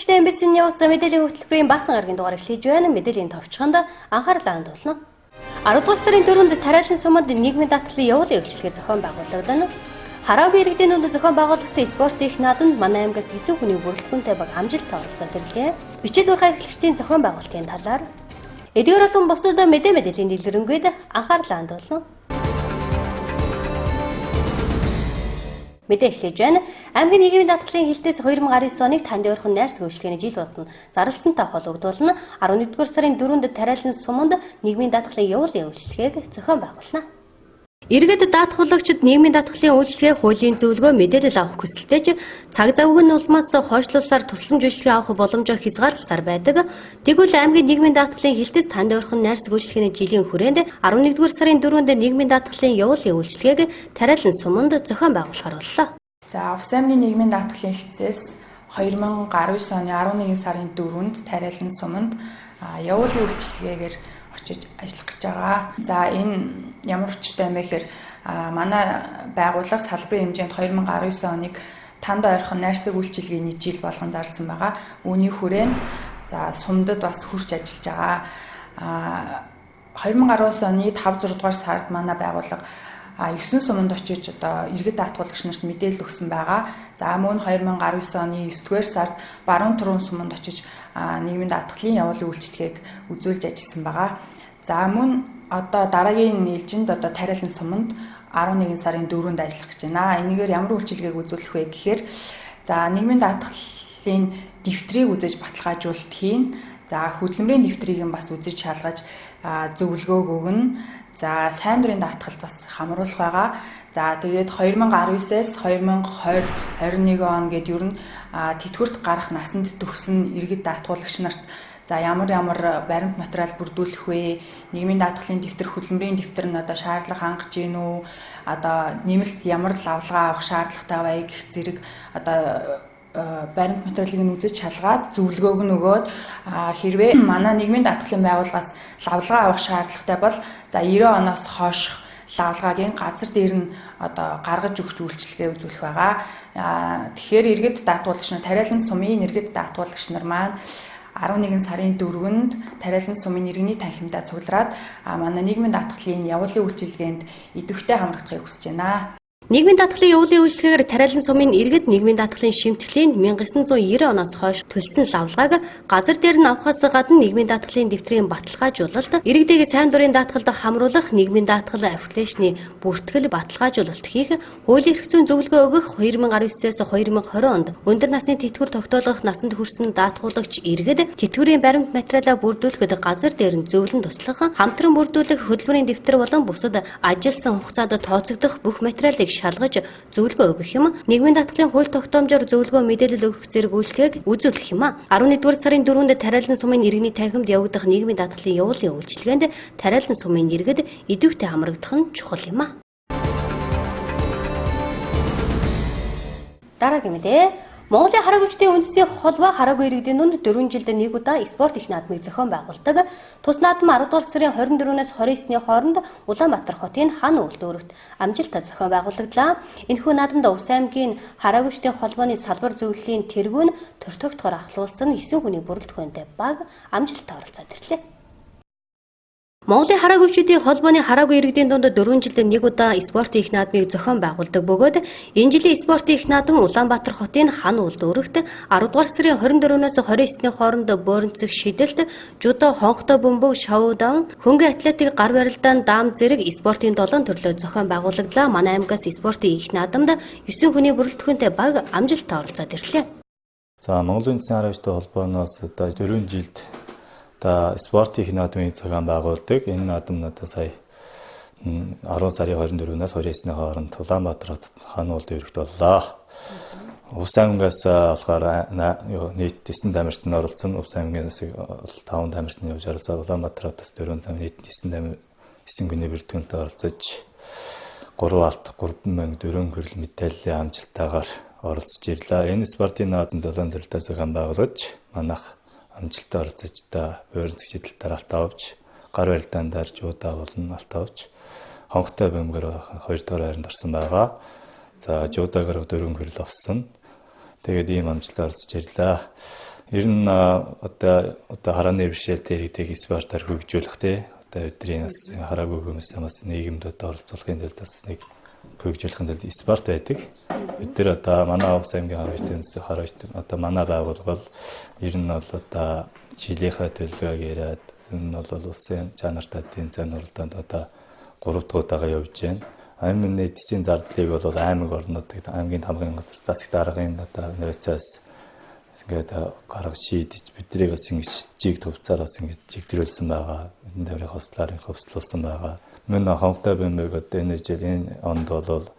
Хараагчтай MBC NEWS мэдээллийн хөтөлбөрийн баасан гарагийн дугаар эхлэж байна. Мэдээллийн товчхонд анхаарлаа хандуулна. 10 дугаар сарын 4-нд тариалан суманд нийгмийн даатгалын явуулын үйлчилгээ зохион байгуулагдана. Хараагүй иргэдийн дунд зохион байгуулагдсан спорт их наадамд манай аймгаас 9 хүний бүрэлдэхүүнтэй баг амжилттай оролцоод ирлээ. Бичил ургаан эрхлэгчдийн зохион байгуулалтын талаар эдгээр олон бусад мэдээллийн дэлгэрэнгээд анхаарлаа хандуулна. Мэдээ эхлэж байна. Аймгийн нийгмийн даатгалын хилтээс 2019 оныг танд ойрхон найрсаг үйлчлэгээний жил болно. Зарлалтантай холбогдуулна. 11-р сарын 4-нд тариалан суманд нийгмийн даатгалын явуулын үйлчлэгээг зохион байгуулна. Иргэд даатгуулагчид нийгмийн даатгалын үйлчлэгээ хуулийн зөвлөгөө мэдээлэл авах хүсэлтэй ч цаг завгүй нь улмаас хойшлуулсаар тусламж үйлчлэгээ авах боломжоо хязгаарласаар байдаг. Тэгвэл аймгийн нийгмийн даатгалын хилтээс танд ойрхон найрсаг үйлчлэгээний жилийн хүрээнд 11-р сарын 4-нд нийгмийн даатгалын явуулын үйлчлэгээг тариалан суманд зохион байгуулахар боллоо. За Увс аймгийн нийгмийн даатгалын хилцээс 2019 оны 11 сарын 4-нд тариалан суманд явуулын үйлчлэгээгээр очиж ажиллах гэж байгаа. За энэ ямар учиртай юм бэ гэхээр манай байгууллага салбарын хэмжээнд 2019 оныг танд ойрхон найрсаг үйлчилгээний жил болгон зарласан байгаа. Үүний хүрээнд за сумдад бас хурж ажиллаж байгаа. 2019 оны 5-6 дугаар сард манай байгууллага 9 суманд очиж одоо иргэд даатгуулагч нарт мэдээлэл өгсөн байгаа. За мөн 2019 оны 9-р сард баруун түрүүн суманд очиж нийгмийн даатгалын явуулын үйлчлэгээг үзүүлж ажилласан байгаа. За мөн одоо дараагийн нийлжинд одоо тариалан суманд 11 сарын 4-нд ажиллах гэж байна. Энэгээр ямар үйлчлэгээг үзүүлэх вэ гэхээр за нийгмийн даатгалын дэвтрийг үзэж баталгаажуулалт хийн. За хөдөлмөрийн дэвтрийг нь бас үзэж шалгаж зөвлөгөөг өгнө. За сайн дурын даатгалд бас хамруулах байгаа. За тэгээд 2019-с 2020-21 он гээд ер нь тэтгэврт гарах насанд төгсөн иргэд даатгуулагч нарт за ямар баримт материал бүрдүүлэх вэ? Нийгмийн даатгалын дэвтэр, хөдөлмөрийн дэвтэр нь одоо шаардлага хангаж гин үү? Одоо нэмэлт ямар лавлгаа авах шаардлагатай вэ гэх зэрэг одоо баримт материалыг нь үзэж шалгаад зөвлөгөөг нь өгөөд хэрвээ манай нийгмийн даатгалын байгууллагаас лавлгаа авах шаардлагатай бол за 90 оноос хойших лавлгааг газар дээр нь одоо гаргаж өгч үйлчлэгээ үзүүлэх байгаа. Тэгэхээр иргэд даатгуулагч нар тариалан сумын иргэд даатгуулагч нар маань 11 сарын 4-нд тариалан сумын иргэний танхимдаа цуглараад манай нийгмийн даатгалын явуулын үйлчилгээнд идэвхтэй хамрагдахыг хүсэж байна. Нийгмийн даатгалын явуулын үйлчлэгээр тариалан сумын иргэд нийгмийн даатгалын шимтгэлийн 1990 оноос хойш төлсөн лавлгааг газар дээр нь авахаас гадна нийгмийн даатгалын дэвтрийн баталгаажуулалт, иргэдийг сайн дурын даатгалд хамруулах, нийгмийн даатгал аппликейшны бүртгэл баталгаажуулалт хийх, хуулийн эрх зүйн зөвлөгөө өгөх 2019-с 2020 онд өндөр насны тэтгэвэр тогтоолгох насанд хүрсэн даатгуулагч иргэд тэтгэврийн баримт материалаа бүрдүүлэхэд газар дээр нь зөвлөн туслах, хамтран бүрдүүлэх хөтөлбөрийн дэвтэр болон бусад ажилласан хугацаанд тооцогдох бүх материалыг шалгаж зөвлөгөө өгөх юм. Нийгмийн даатгалын хууль тогтоомжоор зөвлөгөө мэдээлэл өгөх зэрэг үйлчлэгийг үзүүлэх юм. 11-р сарын 4-нд тариалан сумын иргэний танхимд явагдах нийгмийн даатгалын явуулын үйлчлэгэнд тариалан сумын иргэд идэвхтэй хамрагдах нь чухал юм. Дараагийн мэдээ. Монголын хараагүйчдийн үндэсний холбоо хараагүй иргэдийн дунд 4 жилд нэг удаа спорт их наадмыг зохион байгуулдаг. Тус наадам 10 дугаар сарын 24-өөс 29-ны хооронд Улаанбаатар хотын хан үйлдвэрт амжилттай зохион байгуулагдлаа. Энэхүү наадамд Увс аймгийн хараагүйчдийн холбооны салбар зөвлөлийн тэргүүн тортогтгоор ахлуулсан 9 хүний бүрэлдэхүүнтэй баг амжилттай оролцоод ирлээ. Монголын хараагүйчдийн холбооны хараагүй иргэдийн дунд 4 жилд нэг удаа спортын их наадмыг зохион байгуулдаг бөгөөд энэ жилийн спортын их наадам Улаанбаатар хотын хан үйлдвэрт 10 дугаар сарын 24-өөс 29-ны хооронд боорнцэг шидэлт, жудо, хонхтой бөмбөг, шоудаун, хөнгөн атлетик, гар барилдаан, даам зэрэг спортын 7 төрлөө зохион байгуулагдлаа. Манай аймгаас спортын их наадамд 9 хүний бүрэлдэхүүнтэй баг амжилттай оролцоод ирлээ. За Монголын үндэсний хараагчдын холбооноос одоо 4 жилд спортын их наадмыг зохион байгуулдаг. Энэ наадам надад сая 10 сарын 24-өөс 29-ны хооронд Улаанбаатар хотод хан үйлдвэрт боллоо. Увс аймгаас болохоор нийт 9 тамирчин оролцсон. Увс аймгаас 5 тамирчин явж оролцоод Улаанбаатар хотоос 4 тамирчин нийт 9 хүний бүрэлдэхүүнтэй оролцож 3 алт 3,4 хүрэл мэдээллийн амжилттайгаар оролцож ирлээ. Энэ спортын наадамд 7 төрлөө зохион байгуулж манайх амжилттай оролцож боорнцэг шидэлтээр алт авч, гар барилдаан дээр жуудаа болон алт авч, хонхтой бөмбөгөөр 2 дугаар хайранд орсон байгаа. За жуудагаар 4 хүрэл авсан. Тэгээд ийм амжилтаар орж ирлээ. Ер нь одоо харааны бэрхшээлтэй иргэдэг спортоор хөгжүүлэх те одоо бидний бас хараагүй хүмүүсээс нийгэмд одоо оролцуулахын тулд бас нэг хөгжүүлэхин тулд спорт байдаг. Бид нар одоо манай Овс аймгийн харагчдын одоо манай байгууллага ер нь бол одоо жилийнхаа төлөвлөгөөг яриад энэ бол улсын чанартай эдийн засгийн уралдаанд одоо 3 дахь удаага явж байна. Аймгийн эдийн зардлыг бол аймаг орнуудад аймгийн хамгийн газар засаг даргын одоо нөөцөөс ингээд гарга шийдэж биднийг бас ингэж жиг төвцаар бас ингэж жигдрүүлсэн байгаа. Энэ төврийн хослоорын хөвслүүлсэн байгаа. Мөн хонхтой бөмбөг одоо энэ жил энэ онд бол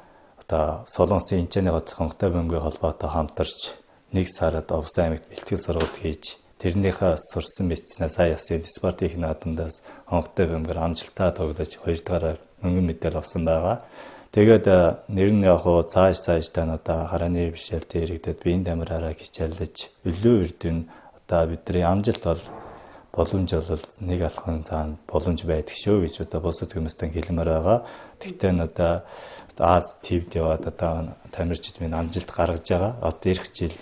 одоо Солонгосын Инчээний хотын хонхтой бөмбөгийн холбоотой хамтарч 1 сард Овс аймагт бэлтгэл сургалт хийж тэрнийхээ сурсан мэдснээ сая ясын спорт их наадамдаас хонхтой бөмбөгээр амжилтаа тогтоож 2 дугаараар мөнгөн медаль авсан байгаа. Тэгээд нэр нь яг хуу цаашдаа одоо харааны бэрхшээлтэй иргэдэд биеийн дамираараа хичээлж өлөө үрдэн одоо бидний амжилт бол боломж бол нэг алхам цаана боломж байдаг шүү гэж одоо бусад хүмүүстэн хэлмээр байгаа. Тэгтээ одоо Аз ТВ-д яваад одоо тамирчид минь амжилт гаргаж байгаа. Одоо ирэх жил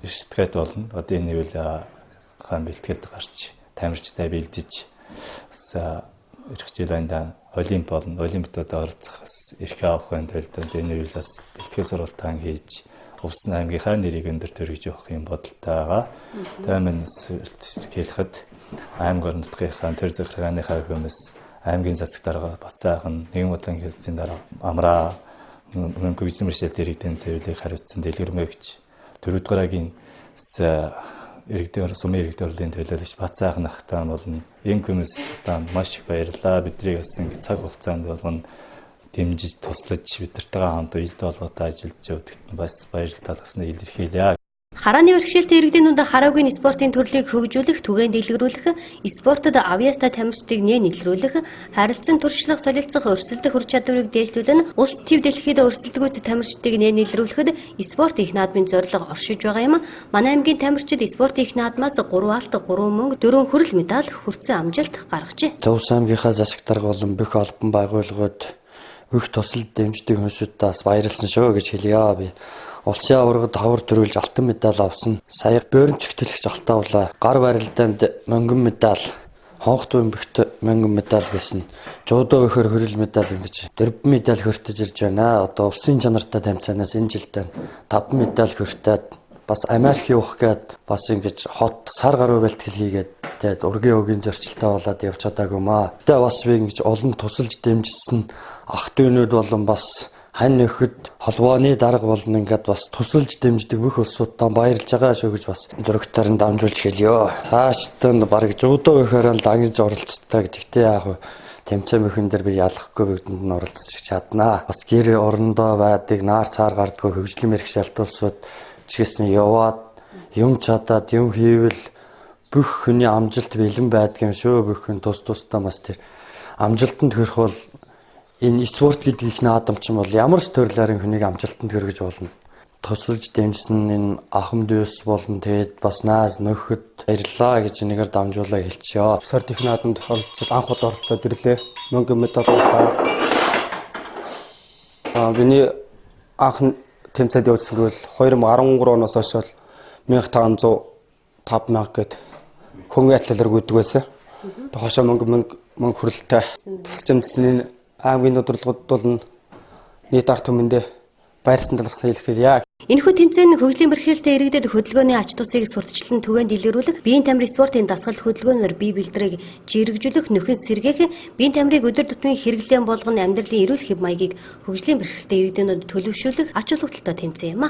эрсдэгэд болно. Одоо энэ үйл хаан бэлтгэлд гарч тамирчтай бэлдэж ирэх жил анда олимп болно. Олимпиадад оролцох эрхээ авахын тулд энэ үеэс бэлтгэл сургалтаа хийж Овс аймгийнхаа нэрийг өндөр төрөж явах юм бодолтой байгаа. Тэмэн хэлэхэд аймаг орон нутгийнхаа төр захиргааныхаа хүмүүс аймгийн засаг дарга Бацаахан нэгэн бодлогын хэлцээний дараа амраа мөнгө хөгжлийн бэрхшээлтэй иргэдийн зөвлөлийг хариуцсан дэлгэрмэгч 4 дугаагийн иргэдийн сумын иргэдийн хурлын төлөөлөгч Бацаахан ахтаа болно. Энэ хүмүүстээ маш их баярлалаа. Бидний бас ингэ цаг хугацаанд болгоно дэмжиж туслаж бидэртэйгээ хамт уялдаа холбоотой ажиллаж явдагт бас баярлалаа гэснээр илэрхийлье. Харааны бэрхшээлтэй иргэдийнүүд хараагүй спортын төрлийг хөгжүүлэх, түгээн дэлгэрүүлэх, спортод авьяастай тамирчдыг нийлүүлэх, харилцан туршлага, солилцох, өрсөлдөх ур чадварыг дээшлүүлэн улс төв дэлхийд өрсөлдөгүйц тамирчдыг нийлүүлэхэд спорт их наадмын зорилго оршиж байгаа юм. Манай аймгийн тамирчид спорт их наадмаас 3 алт, 3 мөнгө, 4 хүрэл медаль хүртсэн амжилт гаргажээ. Овс аймгийнхаа засаг дарга болон бүх албан байгууллагууд бүх тусал дэмждэг хүмүүсээс баярлсан шүү гэж хэлье. Би улсын аваргад хавар төрүүлж алтан медаль авсан. Сая бөөрнч хөтөлөгч алтаавлаа. Гар барилдаанд мөнгөн медаль, хонхт бөмбөгт мөнгөн медаль гэсэн. Жуудоо өгөхөр хүрэл медаль ингэж 4 медаль хүртэж ирж байна. Одоо улсын чанартай тэмцээнээс энэ жилдээ 5 медаль хүртээд бас Америк явах гээд бас ингэж хот сар гаруй бэлтгэл хийгээд тэгээд ургийн өгийн зөрчилтэй болоод явж чадаагүй маа. Тэгээ бас би ингэж олон тусалж дэмжсэн ах дүүнүүд болон бас хань нөхөд холбооны дарга болон ингээд бас тусалж дэмждэг бүх улсуудаа баярлж байгаа шүү гэж бас дөрөгтөөр нь дамжуулж хэлье. Хааштай баг жуудаа гэхээр л дангиж оролцдог. Тэгтээ яг тэмцээн мөхөн дээр би ялахгүй бүгдэнд нь оролцож чаднаа. Бас гэр орондоо байдаг наар цаар гардгүй хөгжлийн бэрхшээлт улсууд чигэсэн яваад юм чадаад юм хийвэл бүх хүний амжилт бэлэн байдгийн шүү. Бүх хүн тусдаа бас тэр амжилтанд хүрэх бол энэ спорт гэдэг их наадамч бол ямар ч төрлөөрийн хүнийг амжилтанд хүргэж болно. Тусалж дэмжсэн энэ ахмад дүүс болон тэгээд бас нааз нөхөд баярлаа гэж нэгээр дамжуулаа хэлчихё. Спорт их наадамд оролцоод анх удаа оролцоод ирлээ. Мөнгөн медаль авлаа. Миний анх тэмцээд явуулсан гэвэл 2013 оноос хойш 1500 гэд хөнгөн атлалаар гүйдэг байсан. Хошоо мөнгө хүрэлтэй тусч амжсан аймгийн удирдлагууд бол нийт ард түмэндээ баярсан талархсан хэлэхэд. Энэхүү тэмцээн хөгжлийн бэрхшээлтэй иргэдэд хөдөлгөөний ач тусыг сурталчлан түгээн дэлгэрүүлэх, биеийн тамирын спортын дасгал хөдөлгөөнөөр бие бэлтрийг жиргэжүүлэх, нөхөн сэргээх, биеийн тамирыг өдөр тутмын хэрэглэн болгоно амьдралын эрүүл хэв маягийг хөгжлийн бэрхшээлтэй иргэдийнүүд төлөвшүүлэх ач холбогдолтой тэмцээн юм а.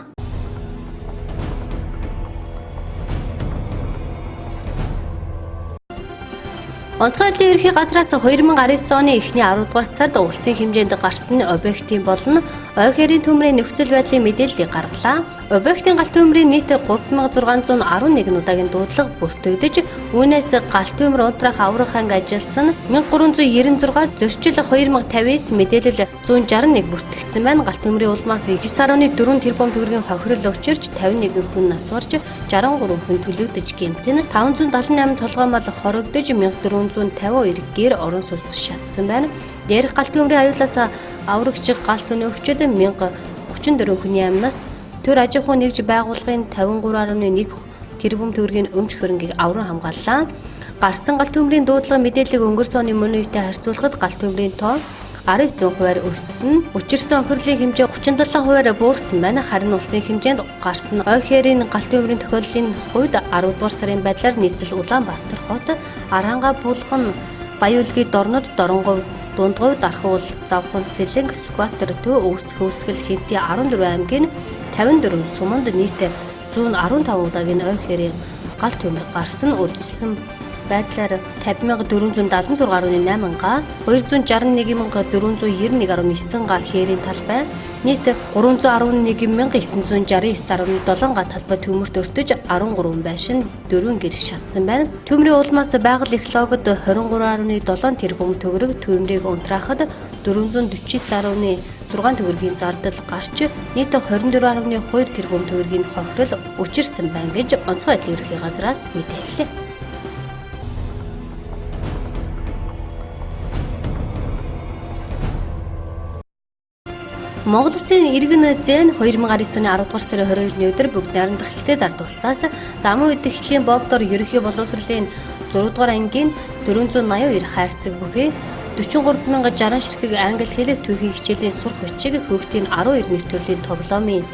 Онцгой байдлын ерхий газраас 2019 оны эхний 10 дугаар сард улсын хэмжээнд гарсан объектын болон ой хэрийн төмрийн нөхцөл байдлын мэдээллийг гаргалаа. Объектын галт төмрийн нийт 3611 удаагийн дуудлага бүртгэгдэж, үүнээс галт төмөр унтраах аврах анги ажилласан 1396, зөрчил 2059, мэдээлэл 161 бүртгэгдсэн байна. Галт төмрийн улмаас 9.4 тэрбум төгрөгийн хохирол учирч 51 хүн нас барж 63 хүн төлөгдөж гэмтэн 578 толгой мал хорогдож 1452 гэр орон сууц шатсан байна. Дээрх галт төмрийн аюулаас аврагч галс өнөөгчд 1034 хүний амнаас Төр аж ахуйн нэгж байгууллагын 53.1 тэрбум төгрөгийн өмч хөрөнгийг авран хамгааллаа. Гарсан галт төмрийн дуудлага мэдээллийг өнгөрсөн оны мөн үетэй харьцуулахад галт төмрийн тоо 19% өссөн. Учирсан охирлын хэмжээ 37% буурсан байна. Харин улсын хэмжээнд гарсан ой хээрийн галт төмрийн тохиоллын хувьд 10 дугаар сарын байдлаар нийслэл Улаанбаатар хот, Аранга, Булган, Баяулгийн дорнод, Доронгов, Дундгов, Дархуул, Завхан, Сэлэнг, Сүхбаатар, Төв, Өвс, Хөвсгөл, Хинти 14 аймгийн 54 суманд нийт 115 удаагийн ой хээрийн галт төмөр гарсан. Үржилсэн байдлаар 50,476.8 га, 261,491.9 га хээрийн талбай, нийт 311,969.7 га талбай төмөрт өртөж 13 байшин 4 гэр шатсан байна. Төмрийн улмаас байгаль экологид 23.7 тэрбум төгрөг, төмрийг унтраахад 449.6 төгрөгийн зардал гарч нийт 24.2 тэрбум төгрөгийн хохирол учирсан байна гэж онцгой байдлын ерөнхий газраас мэдээллээ. Монгол Улсын иргэн зээн 2019 оны 10 дугаар сарын 22-ны өдөр бүгд найрамдах ихтэй дард улсаас замун үед эхлийн бомбдор ерөнхий боловсролын 6 дугаар ангийн 482 хайрцаг бүхий 43,060 ширхэг англи хэл түүхийн хичээлийн сурах бичиг хүүхдийн 12 нэр төрлийн тоглоомын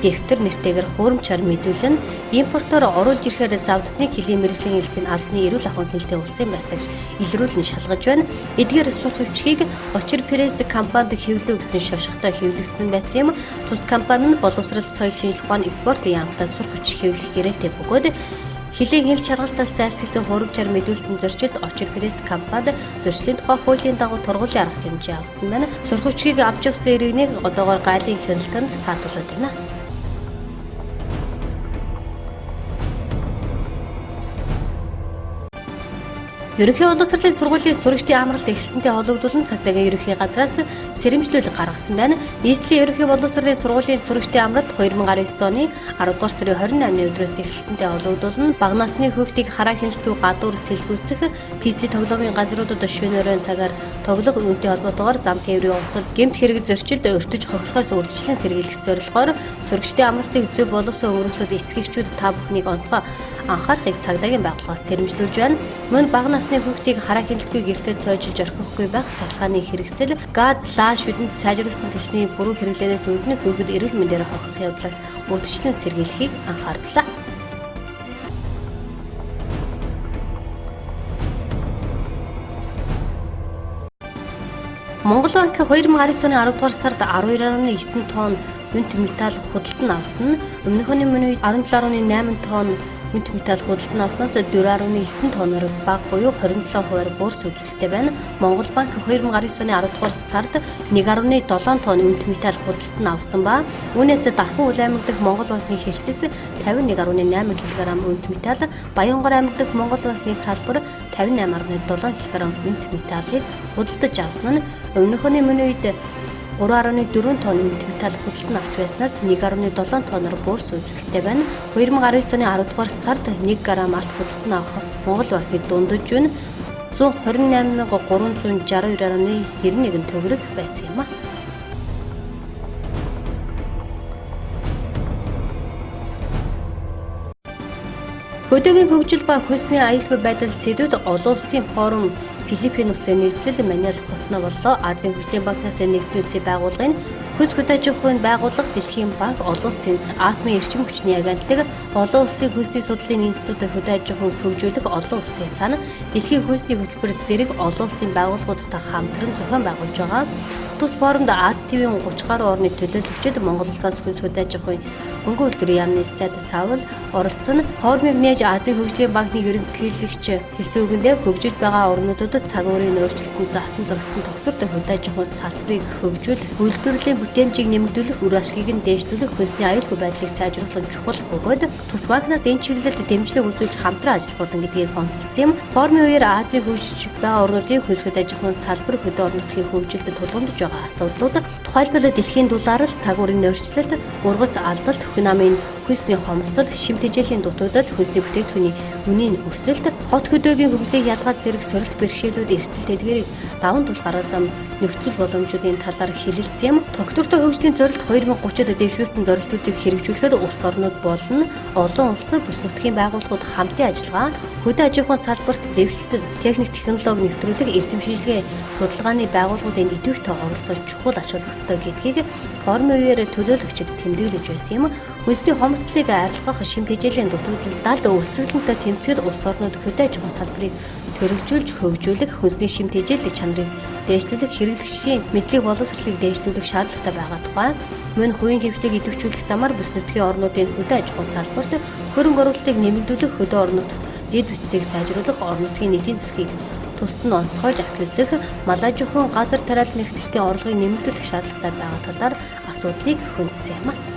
дэвтэр нэртэйгээр хуурамчаар мэдүүлэн импортоор оруулж ирэхээр завдсны хөлийн мэргэжлийн хэлтийн албаны эрүүл ахуйн хэлтэй улсын байцаагч илрүүлэн шалгаж байна. Эдгээр сурах бичгийг Очир пресс компанид хэвлэв гэсэн шошготой хэвлэгдсэн байсан юм. Тус компани нь боловсрол соёл шинжилгээ ухааны спортын яамтай сурах бичиг хэвлэх гэрээтэй бөгөөд хөлийн хэл шалгалтаас зайлсхийсэн хуурамчаар мэдүүлсэн зөрчилд Очир пресс компанид зөрчлийн тухай хуулийн дагуу тургуулийн арга хэмжээ авсан байна. Сурах бичгийг авч явсан иргэнийг одоогоор гайлын хяналтанд саатуулад байна. Ерөнхий боловсролын сургуулийн сурагчдын амралт ихсэнтэй холбогдуулан цагдаагийн ерөнхий газраас сэрэмжлүүлэг гаргасан байна. Нийслэлийн ерөнхий боловсролын сургуулийн сурагчдын амралт 2019 оны 10 дугаар сарын 28-ны өдрөөс эхэлсэнтэй холбогдуулан бага насны хүүхдийг хараа хяналтгүй гадуур сэлгүүцэх PC тоглоомын газруудад шөнөөрөө цагаар тоглох үүнтэй холбоотойгоор зам тээврийн усал гэмт хэрэг зөрчилд өртөж хохирохоос урьдчилан сэргийлэх зорилгоор сурагчдын амралтыг зөв боловсон өнгөрөхөд эцгийгчүүд та бүхнийг онцгой анхаарахыг цагдаагийн байгууллагаас сэрэмжлүүлж байна. Мөн бага насны хүүхдийг хараа хяналтгүй гэртээ цойжилж орхихгүй байх цахилгааны хэрэгсэл, газ, лаа шүдэнд сайжруулсан түвшний буруу хэрэглэнээс үүднэх хүүхэд эрүүл мэндээр хохирох явдлаас урьдчилан сэргийлэхийг анхаарлаа. Монгол банк 2019 оны 10 дугаар сард 12.9 тонн үнэт металл худалдан авсан нь өмнөх оны мөн үед 17.8 тонн үнэт металл худалдан авснаас 4.9 тонноор бага буюу 27% буурс үзүүлэлттэй байна. Монгол банк 2019 оны 10 дугаар сард 1.7 тонн үнэт металл худалдан авсан ба үүнээс Дархан Улаан аймаг дахь Монгол банкны хэлтээс 51.8 кг үнэт металл, Баянгар аймаг дахь Монгол банкны салбар 58.7 кг үнэт металлыг худалдаж авсан нь өмнөх оны мөн үед 3.4 тонн үнэт металл худалдан авч байснаас 1.7 тонноор буурс үзүүлэлттэй байна. 2019 оны 10 дугаар сард 1 г алт худалдан авах Монгол банкны дундаж нь 128,362.91 төгрөг байсан юм а. Хөдөөгийн хөгжил ба хөлсний аюулгүй байдал сэдвүүд олон улсын форум Филиппин улсын нийслэл Манил хотно боллоо. Азийн хөгжлийн банкнаас нэгдсэн улсын байгууллагын хөлс хөдөөж ахуйн байгууллага Дэлхийн банк, олон улсын атомын эрчим хүчний агентлаг, олон улсын хөлсний судлалын институт хөдөөж ахуйн хөгжүүлэх олон улсын сан, Дэлхийн хөлсний хөтөлбөр зэрэг олон улсын байгууллагуудтай хамтран зохион байгуулж байгаа. Тус форумд Аз ТV-ийн 30 гаруй орны төлөөлөгчид Монгол улсаас хөлс хөдөөж ахуйн хөнгөн үйлдвэрийн яамны сайд Саул оролцсон. Форумыг нээж Азийн хөгжлийн банкны ерөнхийлөгч хэлсэн үгэндээ хөгжиж байгаа орнуудад цаг уурын өөрчлөлтөнд дасан зохицсон тогтвортой хөдөөж ахуйн салбарыг хөгжүүлэх, үйлдвэрлэлийн бүтээмжийг нэмэгдүүлэх, үр ашгийг нь дээшлүүлэх, хөлсний аюулгүй байдлыг сайжруулах чухал бөгөөд тус банкнаас энэ чиглэлд дэмжлэг үзүүлж хамтран ажиллах болно гэдгийг онцлсан юм. Форумын үеэр Азийн хөгжиж байгаа орнуудын хөлс хөдөөж ахуйн салбар хөдөө орон нутгийн хөгжилд тулгамдж байгаа асуудлууд, тухайлбал дэлхийн дулаалал, цаг уурын өөрчлөлт, ургац алдалт, хүн амын хүнсний хомсдол, шим тэжээлийн дутагдал, хүнсний бүтээгдэхүүний үнийн өсөлт, хот хөдөөгийн хөгжлийг ялгаад зэрэг сорилт бэрхшээлүүд эрсдэл тэдгэрийг даван тул гараа зам нөхцөл боломжуудын талаар хэлэлцсэн юм. Тогтвортой хөгжлийн зорилт 2030-д дэвшүүлсэн зорилтуудыг хэрэгжүүлэхэд улс орнууд болон олон улс бүс нутгийн байгууллагууд хамтын ажиллагаа, хөдөө аж ахуйн салбарт дэвшилтэд техник технологи нэвтрүүлэг, эрдэм шийдлэгийн судалгааны байгууллагуудын идэвхтэй оролцож чухал ач холбогдолтой гэдгийг форумын үеэр төлөөлөгчид тэмдэглэж байсан юм. Хүнсний хомсдлыг арилгах шим тэжээлийн дутагдалд өсөлтөнтэй тэмцэхэд улс орнууд хөдөө аж ахуйн салбарыг төрөлжүүлж хөгжүүлэх, хүнсний шим тэжээлийн чанарыг дээшлүүлэх, хэрэглэгчдийн мэдлэг боловсролыг дээшлүүлэх шаардлагатай байгаа тухай мөн хувийн хэмжлэгийг идэвхжүүлэх замаар бүс нутгийн орнуудын хөдөө аж ахуйн салбарт хөрөнгө оруулалтыг нэмэгдүүлэх, хөдөө орнууд дэд бүтцийг сайжруулах, орон нутгийн эдийн засгийг тусад нь онцгойлж авч үзэх, мал аж ахуйн газар тариалан эрхлэгчдийн орлогыг нэмэгдүүлэх шаардлагатай байгаа талаар асуудлыг хөндсөн юм.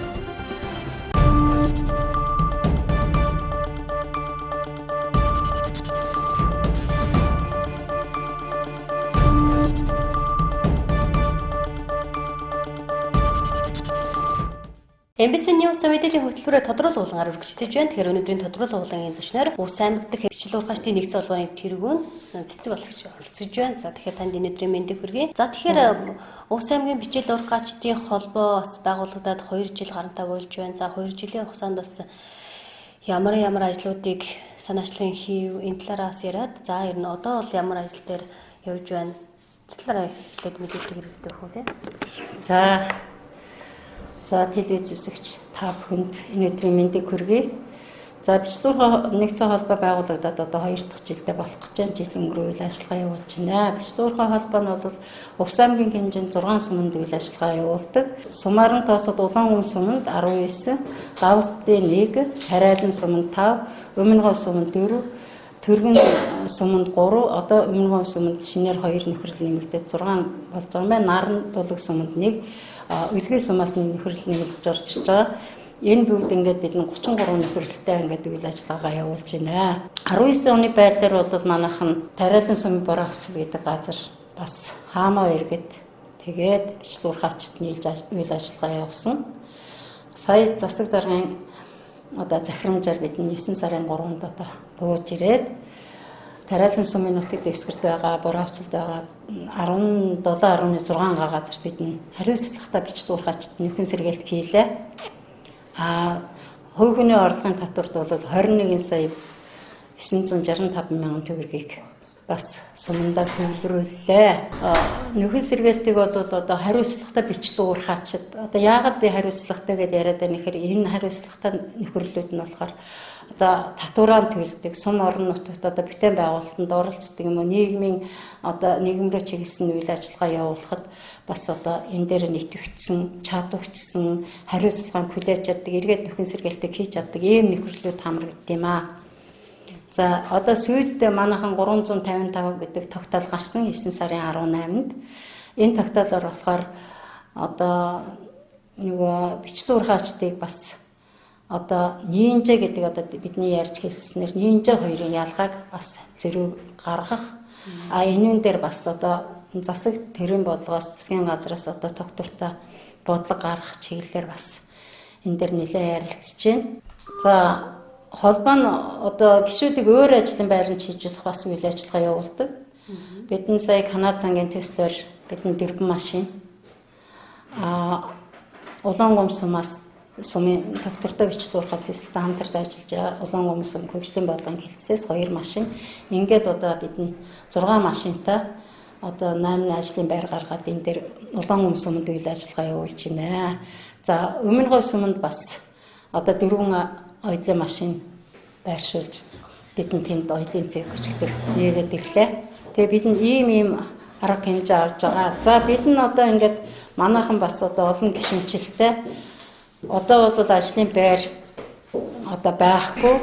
MBC NEWS Мэдээллийн хөтөлбөрөөр тодорхойлол уулангаар үргэлжлэж байна. Тэгэхээр өнөөдрийн тодорхойлол уулангийн зочноор Ус аймаг дахь бичил урхаачдын нэгдсэн холбооны тэргүүн цэцэг болгож оролцож байна. За тэгэхээр танд өнөөдрийн мэндийг хүргэе. За тэгэхээр Ус аймгийн бичил урхаачдын холбоо бас байгуулагдаад 2 жил гарантай болж байна. За 2 жилийн хугацаанд бас ямар ажлуудыг санаачлан хийв энэ талаар бас яриад. За ер нь одоо бол ямар ажил дээр явж байна. Энэ талаар эхлээд мэдээлэл хэрэгтэй хөө тий. За телевиз үзэгч та бүхэнд энэ өдрийн мэндийг хүргэе. За бичлүүр нэгдсэн холбоо байгуулагдаад одоо 2 дахь жилдээ болох гэж байна. Жил өнгөрөөр үйл ажиллагаа явуулж байна. Бичлүүрийн холбоо нь бол Увс аймгийн хэмжээнд 6 суманд үйл ажиллагаа явуулдаг. Сумаар нь тооцоод Улаан өмнө суманд 19, Давстын 1, Харайлан суманд 5, Өмнөгов суманд 4, Түргэн суманд 3, одоо Өмнөгов суманд шинээр 2 нөхрөл нэмэгдээд 6 болж байгаа юм байна. Наран Дулаг суманд 1, Үлгий сумаас нэг нөхрөл нэмэгдэж орж ирж байгаа. Энэ бүгд ингээд бид 33 нөхрөлтэй ингээд үйл ажиллагаагаа явуулж байна. 19 оны байдлаар бол манайхан Тариалан сумын бороо хавцал гэдэг газар бас хаамаа иргэд тэгээд бичлүүр хаачт нийлж үйл ажиллагаа явуулсан. Сая засаг даргын одоо захирамжаар бид 9 сарын 3-нд одоо бууж ирээд Тариалан сумын нутгийг дэвсгэрт байгаа, бороо хавцалд байгаа 17.6 га газарт бид хариуцлагатай бичлүүр хаачт нөхөн сэргээлт хийлээ. Хувь хүний орлогын татварт бол 21 сая 965 мянган төгрөгийг бас сумандаа төвлөрүүллээ. Нөхөн сэргээлтийг бол одоо хариуцлагатай бичлүүр хаачид одоо яагаад би хариуцлагатай гэдээ яриад байна гэхээр энэ хариуцлагатай нөхөрлөлүүд нь болохоор одоо татвараа төлдөг, сум орон нутагт одоо бүтээн байгуулалтанд оролцдог юм уу, нийгмийн одоо нийгэм рүү чиглэсэн үйл ажиллагаа явуулахад бас одоо энэ дээр нийтвэгдсэн, чадварчсан, хариуцлагыг хүлээж чаддаг, эргээд нөхөн сэргээлтийг хийж чаддаг ийм нөхөрлөлүүд хамрагддаг юм аа. За одоо сүүлдээ манайхан 355 гэдэг тогтоол гарсан 9 сарын 18-нд. Энэ тогтоолоор болохоор одоо нөгөө бичлүүр хаачдыг бас одоо нинжа гэдэг одоо бидний ярьж хэлснээр нинжа хоёрын ялгааг бас зөрүү гаргах. Энүүн дээр бас одоо засаг төрийн бодлогоос засгийн газраас одоо тогтвортой бодлого гаргах чиглэлээр бас энэ дээр нэлээд ярилцж байна. За холбоо нь одоо гишүүдийг өөр ажлын байранд шийдвэрлэх бас үйл ажиллагаа явуулдаг. Бидний сая Канада сангийн төслөөр бидний 4 машин Улаангом сумаас сумын тогтвортой бичлүүр хаачт төсөлд хамтарч ажиллаж байгаа Улаангом сум хөгжлийн бодлогын хэлтсээс 2 машин. Ингээд одоо бидний 6 машинтай одоо 8 ажлын байр гаргаад энэ дээр Улаангом суманд үйл ажиллагаа явуулж байна. За Өмнөгов суманд бас одоо 4 оёлын машин байршуулж бидэнд тэнд оёлын цэг хүчтэй нээгээд ирлээ. Тэгээ бид нь ийм арга хэмжээ авч байгаа. За бид нь одоо ингээд манайхан бас одоо олон гишүүнчлэлтэй одоо бол ажлын байр одоо байхгүй.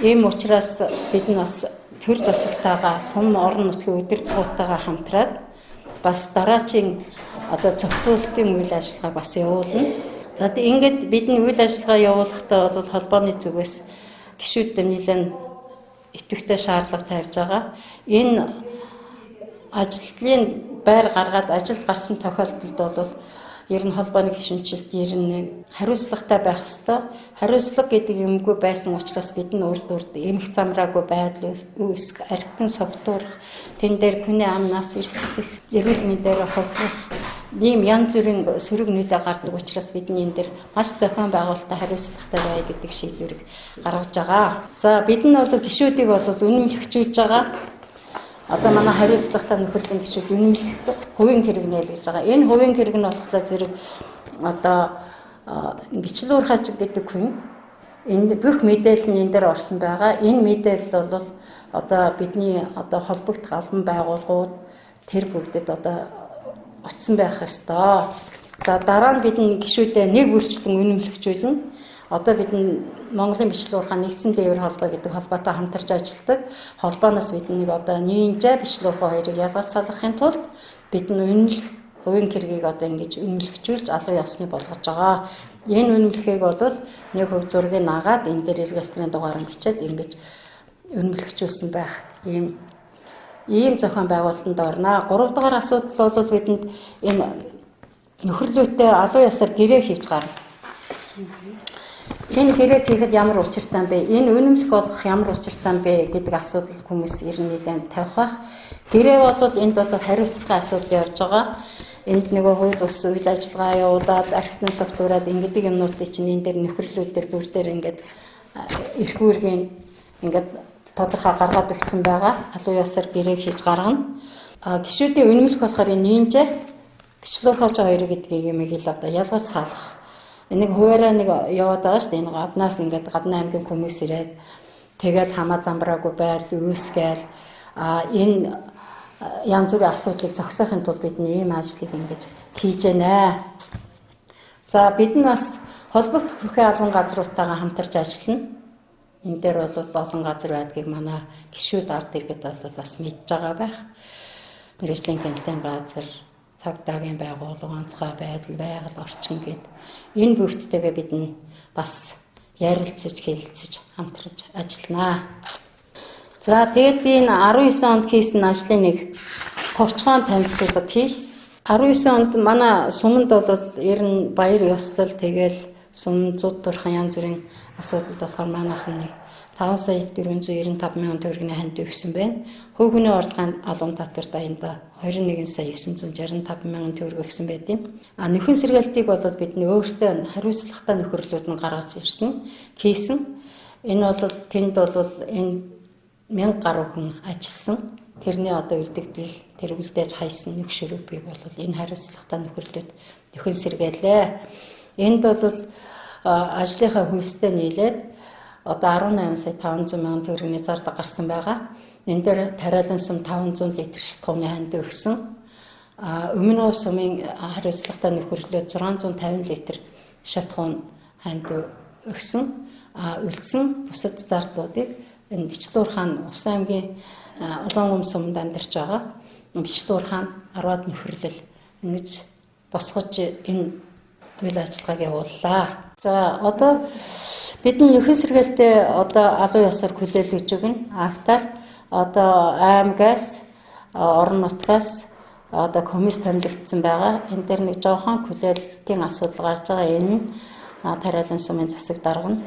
Ийм учраас бид нь бас төр засагтайгаа сум орон нутгийн удирдлагуудтайгаа хамтраад бас дараачийн одоо зохицуулалтын үйл ажиллагааг бас явуулна. За ингээд бидний үйл ажиллагаа явуулахдаа бол холбооны зүгээс гишүүдэд нэлээд идэвхтэй шаардлага тавьж байгаа. Энэ ажлын байр гаргаад ажилд гарсан тохиолдолд бол ер нь холбооны гишүүнчлэлд ер нь хариуцлагатай байх ёстой. Хариуцлага гэдэг юмгүй байсан учраас бид нь урд эмх замраагүй байдал үүсэх, архитын согтуурах, тэн дээр хүний амнаас эрсдэх, эрүүл мэндээр хохирох, ийм янз бүрийн сөрөг нөлөө гардаг учраас бидний энэ дээр маш зохион байгуулалттай хариуцлагатай бай гэдэг шийдвэрийг гаргаж байгаа. За бид нь бол гишүүдийг бол үнэмлэгчүүлж байгаа. Одоо манай хариуцлагатай нөхөрлөн гишүүд үнэмлэх хувийн хэрэг нээлгэж байгаа. Энэ хувийн хэрэг нь болохоор зэрэг одоо бичлэг уурхайч гэдэг хүн энэ бүх мэдээлэл нь энэ дээр орсон байгаа. Энэ мэдээлэл бол одоо бидний одоо холбогдох албан байгууллагууд тэр бүгдэд одоо очсон байх ёстой. За дараа нь бидний гишүүдэд нэг бүрчлэн үнэмлэгчүүлнэ. Одоо бид Монголын бичлэг уурхай нэгдсэн дээвэр холбоо гэдэг холбоотой хамтарч ажилладаг. Холбооноос бидний одоо нийнжээ бичлэг уурхай хоёрыг ялгаж салгахын тулд бид үнэмлэх хувийн хэргийг одоо ингэж үнэмлэгчүүлж алуу ёсны болгож байгаа. Энэ үнэмлэхийг бол нэг хөв зургийг нагаад энэ дээр регистрийн дугаарыг бичээд ингэж үнэмлэгчүүлсэн байх ийм зохион байгуулалтанд орно. 3 дугаар асуудал бол бидэнд энэ нөхөрлөлтөд алуу ёсоор гэрээ хийж гарна. Энэ гэрээ хийхэд ямар учиртай бэ? Энэ үнэмлэх болгох ямар учиртай бэ гэдэг асуудал хүмүүс ер нь нэлээд тавих байх. Гэрээ бол энд бол хариуцлагын асуудал явж байгаа. Энд нөгөө хууль ус үйл ажиллагаа явуулаад архитектурын согтуураад ингэдэг юмнуудыг чинь энэ дээр нөхөрлөлтөөр бүр дээр ингээд эрх үүргийн ингээд тодорхой гаргаад өгсөн байгаа. Алуу ёсоор гэрээ хийж гаргана. Гишүүдийн үнэмлэх болохоор энэ нийнжээ бичлэг уурхайч хоёрыг гэдгийг юм ил одоо ялгаж салах. Энийг хуваараа нэг яваад байгаа шүү дээ. Энэ гаднаас ингээд гадны аймгийн хүмүүс ирээд тэгэл хамаа замбраагүй байр үүсгээл энэ янз бүрийн асуудлыг зогсоохын тулд бидний ийм ажлыг ингэж хийж байна. За бид нь бас холбогдох бүхэн албан газруудтайгаа хамтарч ажиллана. Энэ дээр бол олон газар байдгийг манай гишүүд ард иргэд бол бас мэдж байгаа байх. Мэргэжлийн гэнтэн газар, цагдаагийн байгууллага, онцгой байдал, байгаль орчин гэдэг энэ бүгдтэйгээ бид нь бас ярилцаж, хэлэлцэж, хамтарч ажилланаа. За тэгээд би энэ 19 онд хийсэн ажлын нэг товчхон танилцуулга хий. 19 онд манай суманд бол ер нь баяр ёслол тэгэл сум зуд турхан янз бүрийн асуудал болохоор манайхан нэг 5,495,000 төгрөгийн ханд өгсөн байна. Хүүхний орлогын албан татварт аянда 21,965,000 төгрөг өгсөн байт юм. Нөхөн сэргээлтийг бол бидний өөрсдөө хариуцлагатай нөхөрлөлд нь гаргаж ирсэн, хийсэн. Энэ бол тэнд бол энэ 1000 гаруй хүн ажилласан. Тэрний одоо үлдэгдэл, тэр үлдээж хайсан нэг шүрүүпийг бол энэ хариуцлагатай нөхөрлөлд нөхөн сэргээлээ. Энд бол ажлынхаа хүйстэй нийлээд одоо 18,500,000 төгрөгийн зардал гарсан байгаа. Энэ дээр тариалан сум 500 литр шатхууны ханд өгсөн. Өмнө сумын хариуцлагатай нөхөрлөлд 650 литр шатхуун ханд өгсөн. Үлдсэн бусад зардлуудыг энэ Бичдуурхаан Увс аймгийн Улаангум суманд амьдарч байгаа. Бичдуурхаан 10-аад нөхөрлөл ингэж босгож энэ үйл ажиллагааг явууллаа. За одоо бидний нөхөн сэргээлтээ одоо алуу ёсоор хүлээлгэж өгнө. Актаар одоо аймгаас, орон нутгаас одоо комисс томилогдсон байгаа. Энэ дээр нэг жоохон хүлээлтийн асуудал гарч байгаа. Энэ нь тариалан сумын засаг дарга нь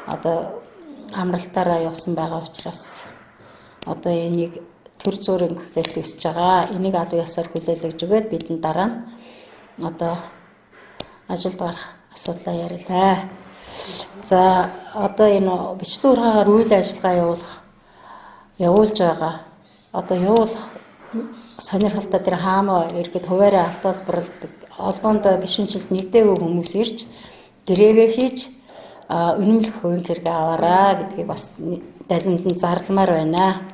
одоо амралтаараа явсан байгаа учраас одоо энийг төр зүрийн хүлээлт өсөж байгаа. Энийг алуу ёсоор хүлээлгэж өгөөд бидний дараа нь одоо ажилд гарах асуудлаа ярилаа. За одоо энэ бичлэг уурхайгаар үйл ажиллагаа явуулж байгаа. Одоо явуулах сонирхолтой тэр хаамаа иргэд хуваараа автолборлдог олбоонд гишүүнчлэлд нэгдээгүй хүмүүс ирж гэрээгээ хийж үнэмлэх хувийн хэрэг аваараа гэдгийг бас далинд нь зарламаар байна.